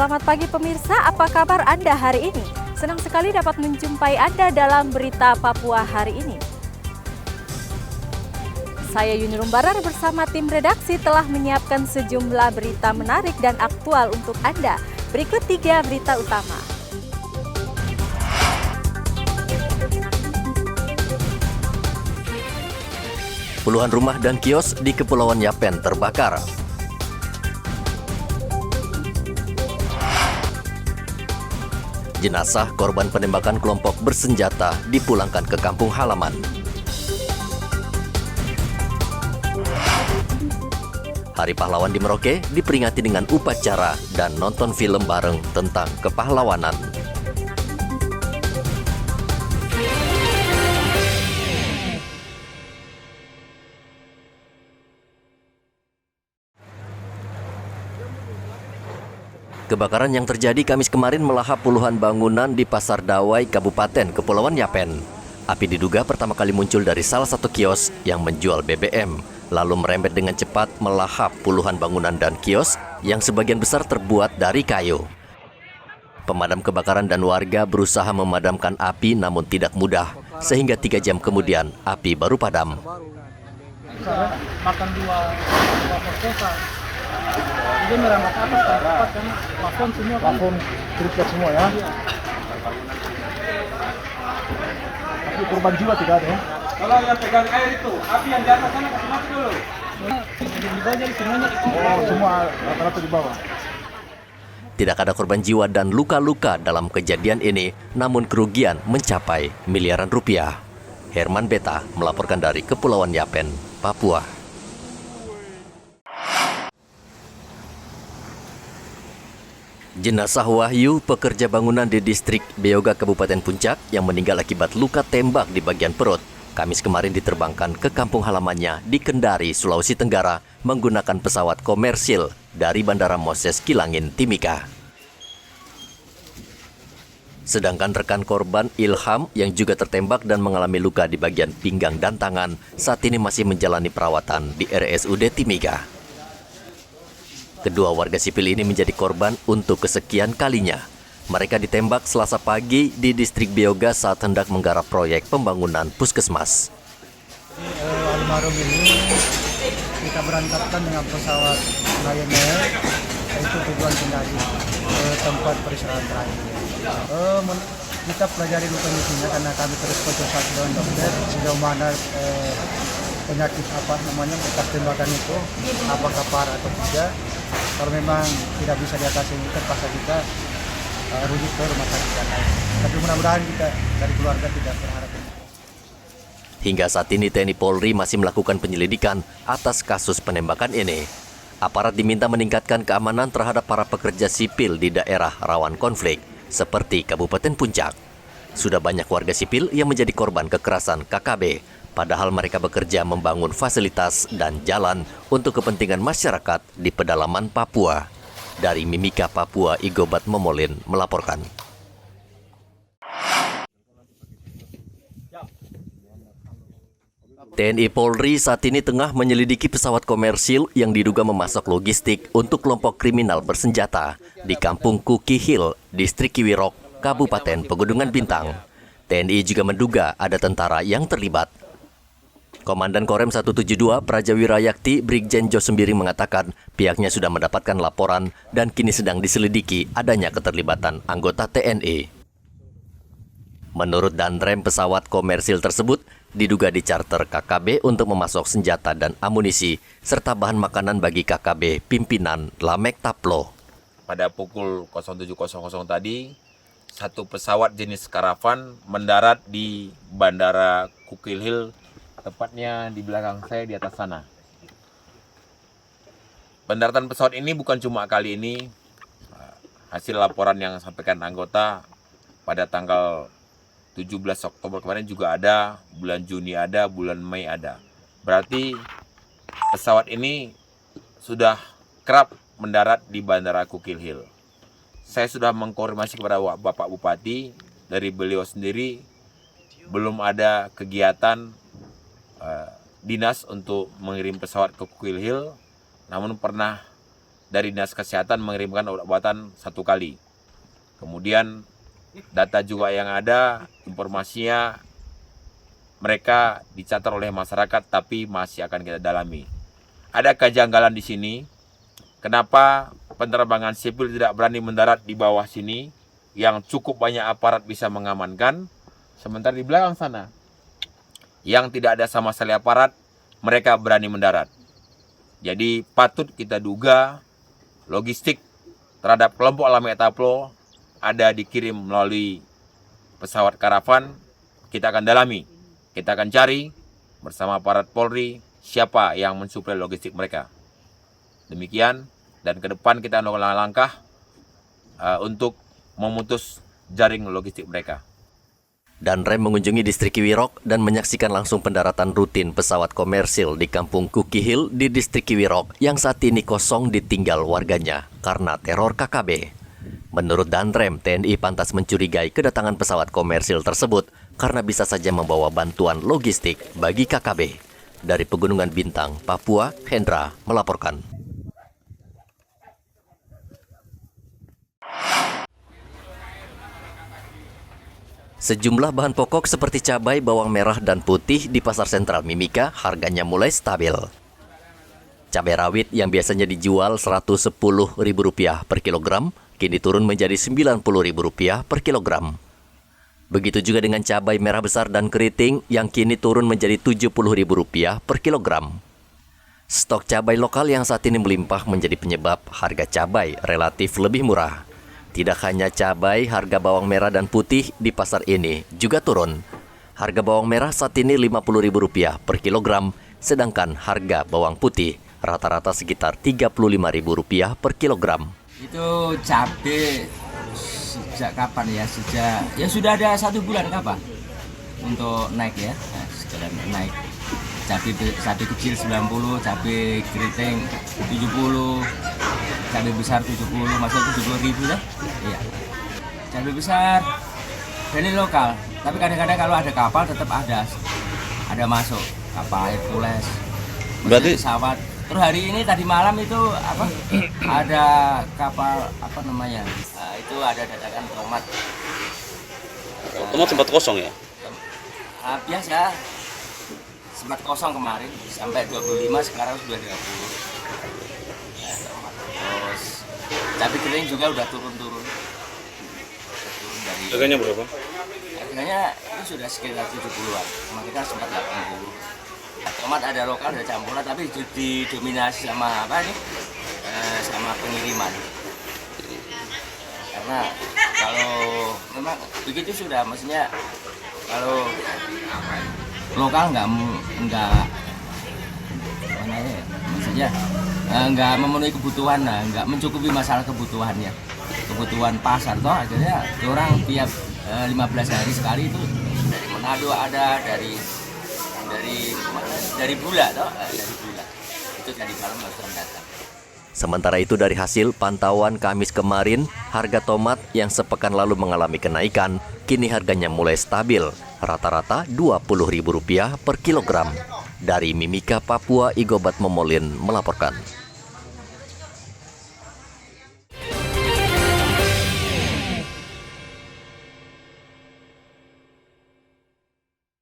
Selamat pagi pemirsa, apa kabar Anda hari ini? Senang sekali dapat menjumpai Anda dalam Berita Papua hari ini. Saya Yuni Rumbarar bersama tim redaksi telah menyiapkan sejumlah berita menarik dan aktual untuk Anda. Berikut 3 berita utama. Puluhan rumah dan kios di Kepulauan Yapen terbakar. Jenazah korban penembakan kelompok bersenjata dipulangkan ke kampung halaman. Hari Pahlawan di Merauke diperingati dengan upacara dan nonton film bareng tentang kepahlawanan. Kebakaran yang terjadi Kamis kemarin melahap puluhan bangunan di Pasar Dawai, Kabupaten Kepulauan Yapen. Api diduga pertama kali muncul dari salah satu kios yang menjual BBM, lalu merembet dengan cepat melahap puluhan bangunan dan kios yang sebagian besar terbuat dari kayu. Pemadam kebakaran dan warga berusaha memadamkan api namun tidak mudah, sehingga 3 jam kemudian api baru padam. Makan dua perkosa. Dia merambat atas kan cepat kan, plafon semua kan. Plafon terikat semua ya. Tapi korban jiwa tidak ada ya. Kalau yang pegang air itu, api yang di atas sana kasih mati dulu. Di bawah jadi semuanya. Oh, semua rata-rata di bawah. Tidak ada korban jiwa dan luka-luka dalam kejadian ini, namun kerugian mencapai miliaran rupiah. Herman Beta melaporkan dari Kepulauan Yapen, Papua. Jenazah Wahyu, pekerja bangunan di distrik Beoga, Kabupaten Puncak, yang meninggal akibat luka tembak di bagian perut, Kamis kemarin diterbangkan ke kampung halamannya di Kendari, Sulawesi Tenggara, menggunakan pesawat komersil dari Bandara Moses Kilangin, Timika. Sedangkan rekan korban Ilham yang juga tertembak dan mengalami luka di bagian pinggang dan tangan, saat ini masih menjalani perawatan di RSUD Timika. Kedua warga sipil ini menjadi korban untuk kesekian kalinya. Mereka ditembak Selasa pagi di distrik Beoga saat hendak menggarap proyek pembangunan puskesmas. Almarhum ini kita berangkatkan dengan pesawat Lion Air, yaitu tujuan Kendari ke tempat peristirahatan terakhir. Kita pelajari kondisinya karena kami terus konsultasi dengan dokter sejauh mana penyakit bekas tembakan itu, apakah parah atau tidak. Kalau memang tidak bisa diatasi, terpaksa kita rujuk ke rumah sakit yang lain. Tapi mudah-mudahan kita dari keluarga tidak berharap. Hingga saat ini TNI Polri masih melakukan penyelidikan atas kasus penembakan ini. Aparat diminta meningkatkan keamanan terhadap para pekerja sipil di daerah rawan konflik, seperti Kabupaten Puncak. Sudah banyak warga sipil yang menjadi korban kekerasan KKB, padahal mereka bekerja membangun fasilitas dan jalan untuk kepentingan masyarakat di pedalaman Papua. Dari Mimika, Papua, Igobat Momolin melaporkan. TNI Polri saat ini tengah menyelidiki pesawat komersil yang diduga memasok logistik untuk kelompok kriminal bersenjata di Kampung Kuki Hill, Distrik Kiwirok, Kabupaten Pegunungan Bintang. TNI juga menduga ada tentara yang terlibat. Komandan Korem 172 Prajawira Yakti Brigjen Jo Sembiring mengatakan pihaknya sudah mendapatkan laporan dan kini sedang diselidiki adanya keterlibatan anggota TNI. Menurut Danrem, pesawat komersil tersebut diduga dicharter KKB untuk memasok senjata dan amunisi serta bahan makanan bagi KKB pimpinan Lamek Taplo. Pada pukul 07.00 tadi, satu pesawat jenis karavan mendarat di Bandara Kukil Hill, tepatnya di belakang saya di atas sana. Pendaratan pesawat ini bukan cuma kali ini. Hasil laporan yang disampaikan anggota pada tanggal 17 Oktober kemarin juga ada, bulan Juni ada, bulan Mei ada. Berarti pesawat ini sudah kerap mendarat di Bandara Kukil Hill. Saya sudah mengkonfirmasi kepada Bapak Bupati, dari beliau sendiri belum ada kegiatan dinas untuk mengirim pesawat ke Kukil Hill, namun pernah dari Dinas Kesehatan mengirimkan obat-obatan 1 kali. Kemudian data juga yang ada, informasinya mereka dicatat oleh masyarakat tapi masih akan kita dalami. Ada kejanggalan di sini. Kenapa penerbangan sipil tidak berani mendarat di bawah sini yang cukup banyak aparat bisa mengamankan, sementara di belakang sana yang tidak ada sama sekali aparat, mereka berani mendarat. Jadi patut kita duga logistik terhadap kelompok Lame Etaplo ada dikirim melalui pesawat karavan. Kita akan dalami, kita akan cari bersama aparat Polri siapa yang mensuplai logistik mereka. Demikian, dan ke depan kita melakukan langkah untuk memutus jaring logistik mereka. Dan Rem mengunjungi distrik Kiwirok dan menyaksikan langsung pendaratan rutin pesawat komersil di kampung Kukihil di distrik Kiwirok yang saat ini kosong ditinggal warganya karena teror KKB. Menurut Danrem, TNI pantas mencurigai kedatangan pesawat komersil tersebut karena bisa saja membawa bantuan logistik bagi KKB. Dari Pegunungan Bintang, Papua, Hendra melaporkan. Sejumlah bahan pokok seperti cabai, bawang merah, dan putih di Pasar Sentral Mimika harganya mulai stabil. Cabai rawit yang biasanya dijual Rp110.000 per kilogram, kini turun menjadi Rp90.000 per kilogram. Begitu juga dengan cabai merah besar dan keriting yang kini turun menjadi Rp70.000 per kilogram. Stok cabai lokal yang saat ini melimpah menjadi penyebab harga cabai relatif lebih murah. Tidak hanya cabai, harga bawang merah dan putih di pasar ini juga turun. Harga bawang merah saat ini Rp50.000 per kilogram, sedangkan harga bawang putih rata-rata sekitar Rp35.000 per kilogram. Itu cabai sejak kapan ya? Ya sudah ada 1 bulan kapan untuk naik ya, sekarang naik. Cabai kecil 90, cabai keriting 70, cabai besar 70, maksudnya 70.000 ya? Iya. Cabai besar dari lokal, tapi kadang-kadang kalau ada kapal tetap ada masuk kapal Hercules. Berarti pesawat. Terus hari ini tadi malam itu ada kapal itu ada dadakan tomat. Tomat sempat kosong ya? Biasa. Sempat kosong kemarin sampai 25, sekarang sudah 30. Ya, terus cabai kering juga udah turun dari. Harganya berapa? Harganya itu sudah sekitar 70-an. Sama kita sempat 80. Tomat ada lokal, ada campuran, tapi didominasi sama sama pengiriman. Karena kalau memang begitu sudah, maksudnya kalau lokal nggak memenuhi kebutuhan, nggak mencukupi masalah kebutuhannya, kebutuhan pasar toh akhirnya orang tiap 15 hari sekali itu dari Manado ada, dari Bula toh, dari Bula itu dari malam harus datang. Sementara itu dari hasil pantauan Kamis kemarin, harga tomat yang sepekan lalu mengalami kenaikan, kini harganya mulai stabil, rata-rata Rp20.000 per kilogram. Dari Mimika, Papua, Igobat Momolin melaporkan.